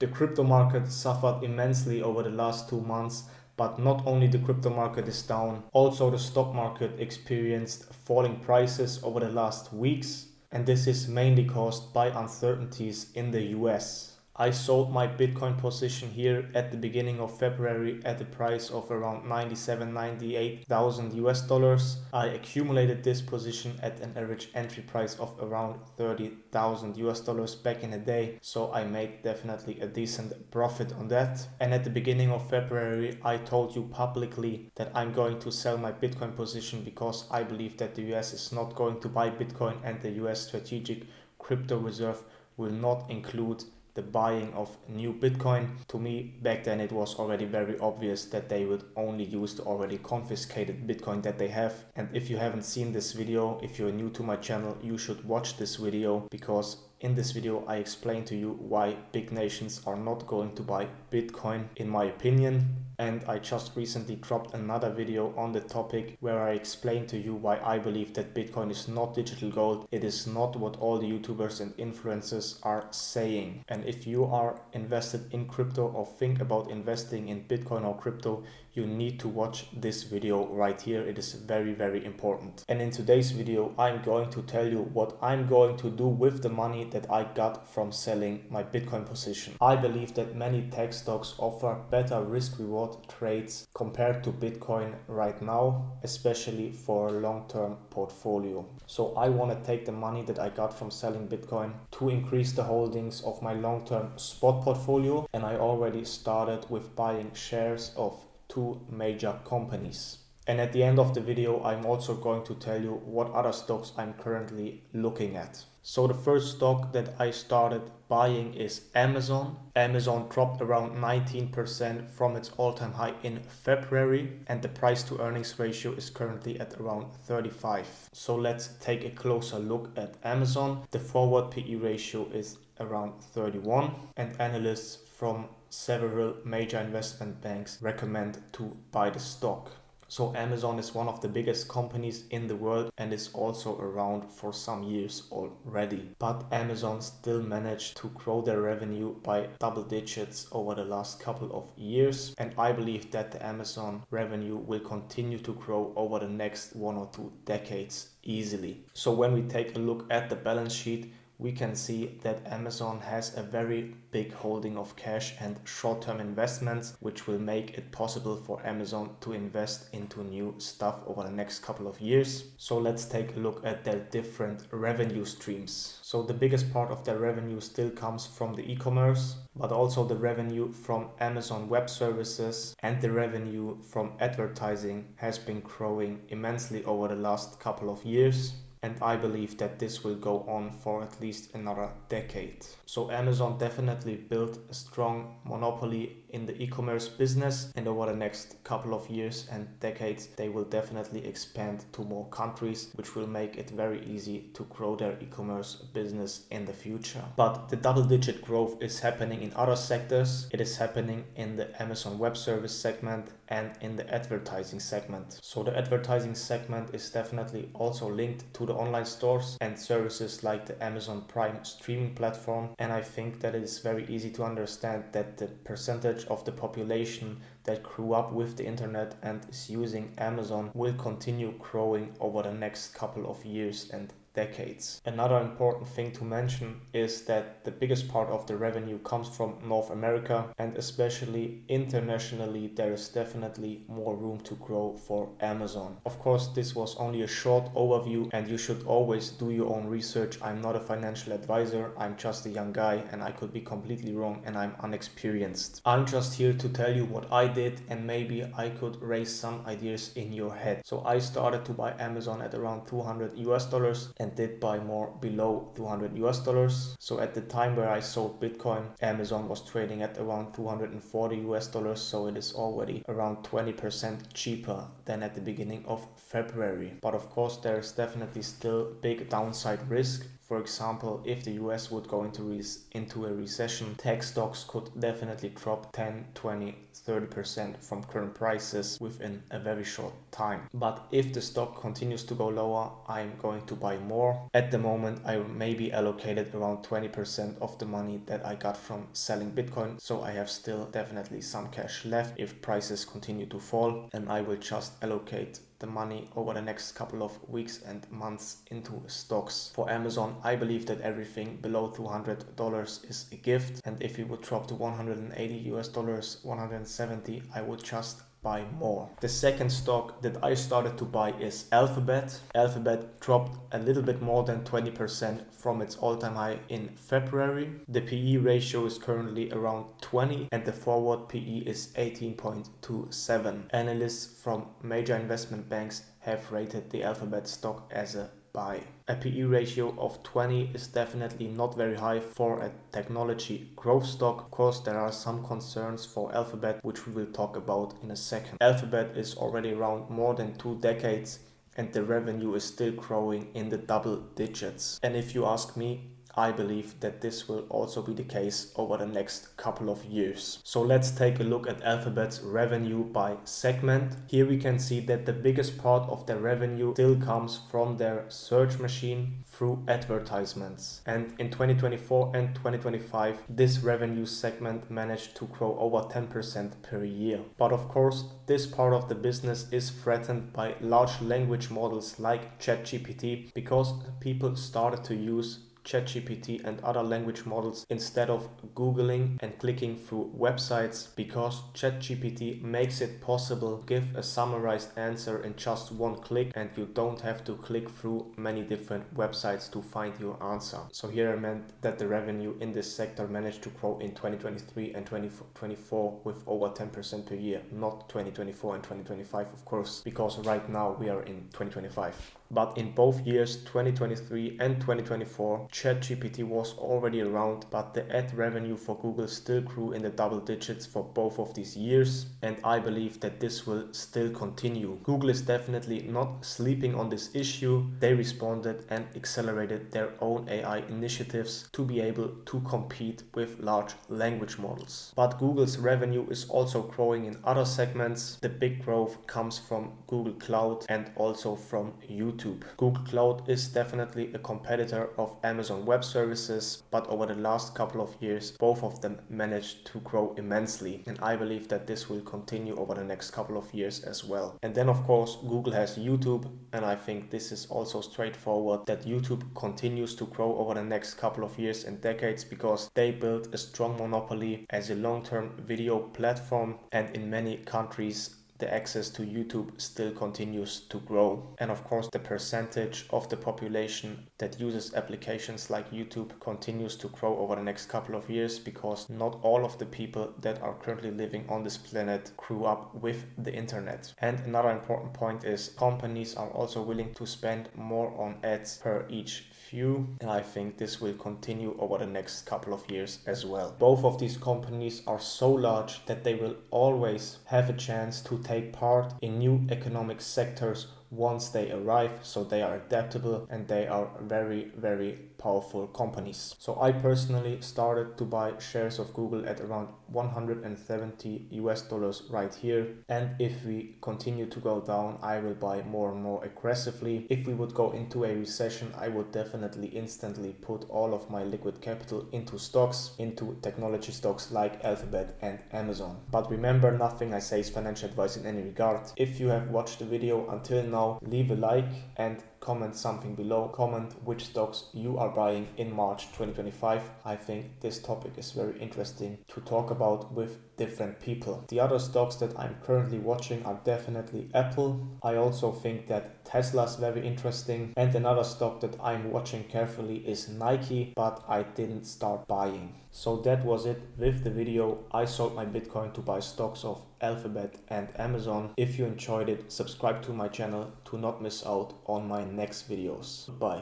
The crypto market suffered immensely over the last 2 months, but not only the crypto market is down, also the stock market experienced falling prices over the last weeks, and this is mainly caused by uncertainties in the US. I sold my Bitcoin position here at the beginning of February at the price of around 97, 98,000 US dollars. I accumulated this position at an average entry price of around 30,000 US dollars back in the day, so I made definitely a decent profit on that. And at the beginning of February, I told you publicly that I'm going to sell my Bitcoin position because I believe that the US is not going to buy Bitcoin and the US Strategic Crypto Reserve will not include the buying of new Bitcoin. To me, back then it was already very obvious that they would only use the already confiscated Bitcoin that they have. And if you haven't seen this video, if you're new to my channel, you should watch this video, because in this video I explain to you why big nations are not going to buy Bitcoin, in my opinion. And I just recently dropped another video on the topic where I explain to you why I believe that Bitcoin is not digital gold. It is not what all the YouTubers and influencers are saying. And if you are invested in crypto or think about investing in Bitcoin or crypto, you need to watch this video right here. It is very, very important. And in today's video, I'm going to tell you what I'm going to do with the money that I got from selling my Bitcoin position. I believe that many tech stocks offer better risk reward trades compared to Bitcoin right now, especially for a long-term portfolio. So I want to take the money that I got from selling Bitcoin to increase the holdings of my long-term spot portfolio. And I already started with buying shares of two major companies. And at the end of the video, I'm also going to tell you what other stocks I'm currently looking at. So the first stock that I started buying is Amazon. Amazon dropped around 19% from its all-time high in February, and the price to earnings ratio is currently at around 35. So let's take a closer look at Amazon. The forward PE ratio is around 31, and analysts from several major investment banks recommend to buy the stock. So Amazon is one of the biggest companies in the world and is also around for some years already. But Amazon still managed to grow their revenue by double digits over the last couple of years. And I believe that the Amazon revenue will continue to grow over the next 1 or 2 decades easily. So when we take a look at the balance sheet, we can see that Amazon has a very big holding of cash and short-term investments, which will make it possible for Amazon to invest into new stuff over the next couple of years. So let's take a look at their different revenue streams. So the biggest part of their revenue still comes from the e-commerce, but also the revenue from Amazon Web Services and the revenue from advertising has been growing immensely over the last couple of years. And I believe that this will go on for at least another decade. So Amazon definitely built a strong monopoly in the e-commerce business, and over the next couple of years and decades they will definitely expand to more countries, which will make it very easy to grow their e-commerce business in the future. But the double-digit growth is happening in other sectors. It is happening in the Amazon Web Service segment and in the advertising segment. So the advertising segment is definitely also linked to the online stores and services like the Amazon Prime streaming platform. And I think that it is very easy to understand that the percentage of the population that grew up with the internet and is using Amazon will continue growing over the next couple of years and decades. Another important thing to mention is that the biggest part of the revenue comes from North America, and especially internationally there is definitely more room to grow for Amazon. Of course, this was only a short overview and you should always do your own research. I'm not a financial advisor, I'm just a young guy and I could be completely wrong and I'm unexperienced. I'm just here to tell you what I did and maybe I could raise some ideas in your head. So I started to buy Amazon at around $200 and did buy more below $200. So at the time where I sold Bitcoin, Amazon was trading at around $240, so it is already around 20% cheaper than at the beginning of February. But of course there is definitely still big downside risk. For example, if the US would go into a recession, tech stocks could definitely drop 10, 20, 30% from current prices within a very short time. But if the stock continues to go lower, I'm going to buy more. At the moment, I maybe allocated around 20% of the money that I got from selling Bitcoin, so I have still definitely some cash left if prices continue to fall, and I will just allocate the money over the next couple of weeks and months into stocks. For Amazon, I believe that everything below $200 is a gift, and if it would drop to $180, 170, I would just buy more. The second stock that I started to buy is Alphabet. Alphabet dropped a little bit more than 20% from its all-time high in February. The PE ratio is currently around 20 and the forward PE is 18.27. Analysts from major investment banks have rated the Alphabet stock as a buy. A PE ratio of 20 is definitely not very high for a technology growth stock. Of course, there are some concerns for Alphabet, which we will talk about in a second. Alphabet is already around more than 2 decades and the revenue is still growing in the double digits. And if you ask me, I believe that this will also be the case over the next couple of years. So let's take a look at Alphabet's revenue by segment. Here we can see that the biggest part of their revenue still comes from their search machine through advertisements. And in 2024 and 2025, this revenue segment managed to grow over 10% per year. But of course, this part of the business is threatened by large language models like ChatGPT because people started to use ChatGPT and other language models instead of Googling and clicking through websites, because ChatGPT makes it possible to give a summarized answer in just one click and you don't have to click through many different websites to find your answer. So here I meant that the revenue in this sector managed to grow in 2023 and 2024 with over 10% per year, not 2024 and 2025 of course, because right now we are in 2025. But in both years, 2023 and 2024, ChatGPT was already around, but the ad revenue for Google still grew in the double digits for both of these years, and I believe that this will still continue. Google is definitely not sleeping on this issue. They responded and accelerated their own AI initiatives to be able to compete with large language models. But Google's revenue is also growing in other segments. The big growth comes from Google Cloud and also from YouTube. Google Cloud is definitely a competitor of Amazon Web Services, but over the last couple of years, both of them managed to grow immensely. And I believe that this will continue over the next couple of years as well. And then of course, Google has YouTube, and I think this is also straightforward that YouTube continues to grow over the next couple of years and decades because they built a strong monopoly as a long-term video platform, and in many countries, the access to YouTube still continues to grow. And of course, the percentage of the population that uses applications like YouTube continues to grow over the next couple of years because not all of the people that are currently living on this planet grew up with the internet. And another important point is companies are also willing to spend more on ads per each view, and I think this will continue over the next couple of years as well. Both of these companies are so large that they will always have a chance to take part in new economic sectors once they arrive, so they are adaptable and they are very, very powerful companies. So I personally started to buy shares of Google at around $170 right here, and if we continue to go down, I will buy more and more aggressively. If we would go into a recession, I would definitely instantly put all of my liquid capital into stocks, into technology stocks like Alphabet and Amazon. But remember, nothing I say is financial advice in any regard. If you have watched the video until now, leave a like and comment something below. Comment which stocks you are buying in March 2025. I think this topic is very interesting to talk about with different people. The other stocks that I'm currently watching are definitely Apple. I also think that Tesla is very interesting, and another stock that I'm watching carefully is Nike, but I didn't start buying. So that was it with the video. I sold my Bitcoin to buy stocks of Alphabet and Amazon. If you enjoyed it, subscribe to my channel to not miss out on my next videos. Bye.